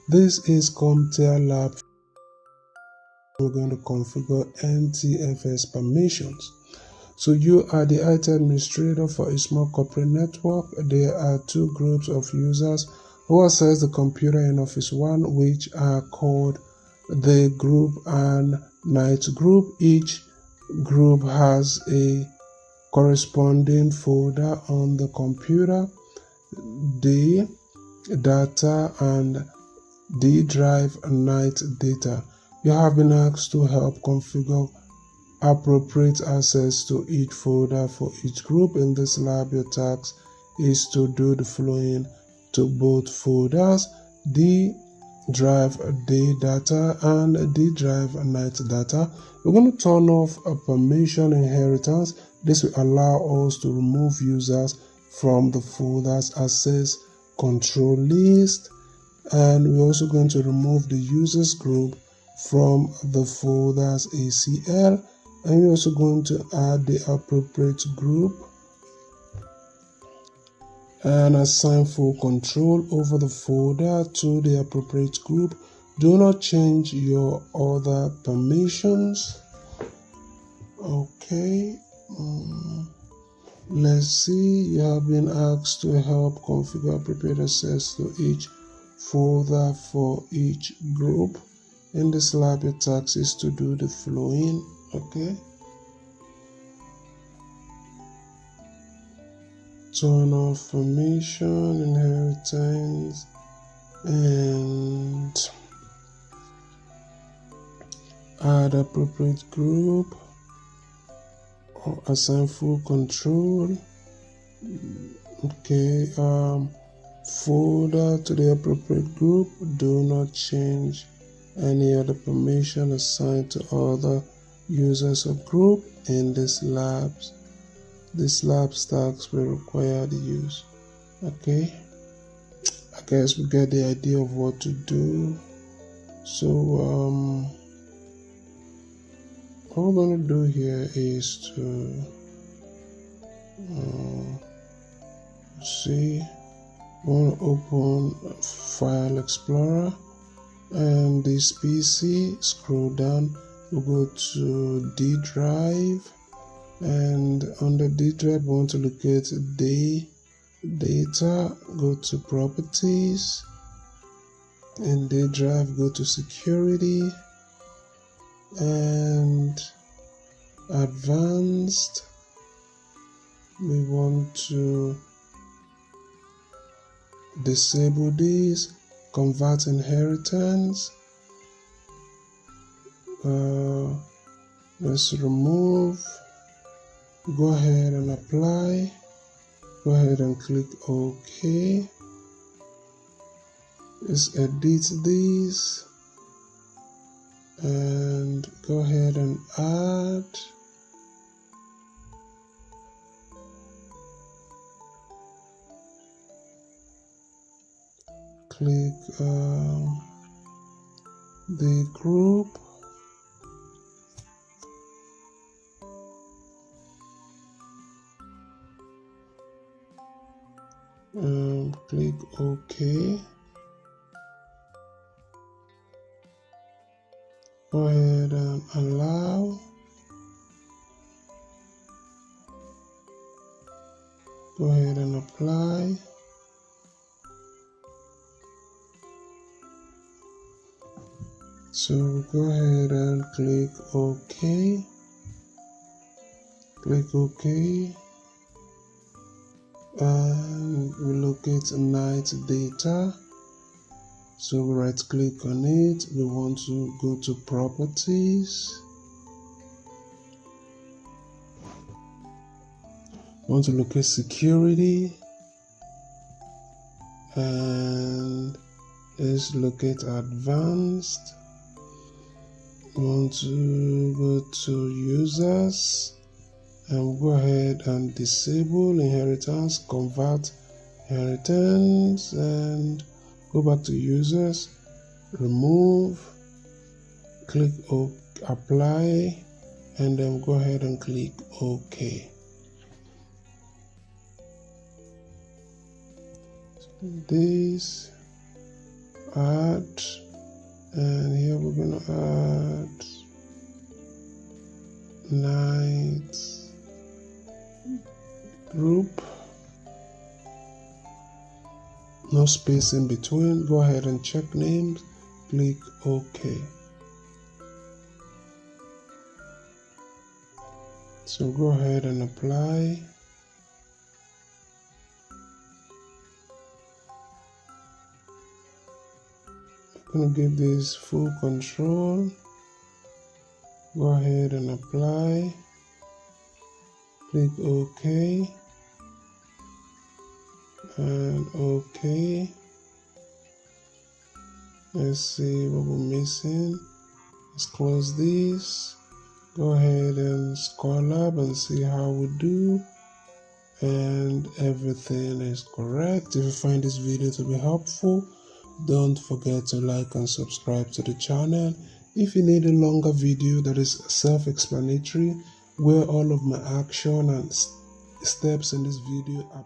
This is CompTIA lab. We're going to configure NTFS permissions. So you are the IT administrator for a small corporate network. There are two groups of users who access the computer in Office 1, which are called the group and night group. Each group has a corresponding folder on the computer. Day data and D drive night data. You have been asked to help configure appropriate access to each folder for each group. In this lab, your task is to do the following to both folders: D drive day data and D drive night data. We're going to turn off a permission inheritance. This will allow us to remove users from the folders access control list, and we're also going to remove the users group from the folders ACL, and we're also going to add the appropriate group and assign full control over the folder to the appropriate group. Do not change your other permissions. Okay, let's see. You have been asked to help configure appropriate access to each folder for each group. In this lab, your task is to do the following. Okay, turn off permission inheritance and add appropriate group or assign full control. Okay, folder to the appropriate group. Do not change any other permission assigned to other users of group. In this lab's task will require the use. Okay, I guess we get the idea of what to do. So what we're going to do here is to see, we want to open File Explorer and this PC. Scroll down, we'll go to D drive, and under D drive we want to locate data. Go to properties, and D drive go to security and advanced. We want to disable this, convert inheritance. Let's remove. Go ahead and apply. Go ahead and click OK. Let's edit this and go ahead and add. Click the group. Click OK. Go ahead and allow. Go ahead and apply. So go ahead and click OK. Click OK. And we locate night data. So we right click on it. We want to go to properties. We want to locate security. And let's locate advanced. We want to go to users. And go ahead and disable inheritance, convert inheritance, and go back to users, remove, click apply, and then go ahead and click OK. This add, and here we're going to add night group, no space in between. Go ahead and check names, click OK. So go ahead and apply. I'm going to give this full control. Go ahead and apply. Click OK. And OK. Let's see what we're missing. Let's close this. Go ahead and scroll up and see how we do. And everything is correct. If you find this video to be helpful, don't forget to like and subscribe to the channel. If you need a longer video that is self-explanatory, where all of my action and steps in this video are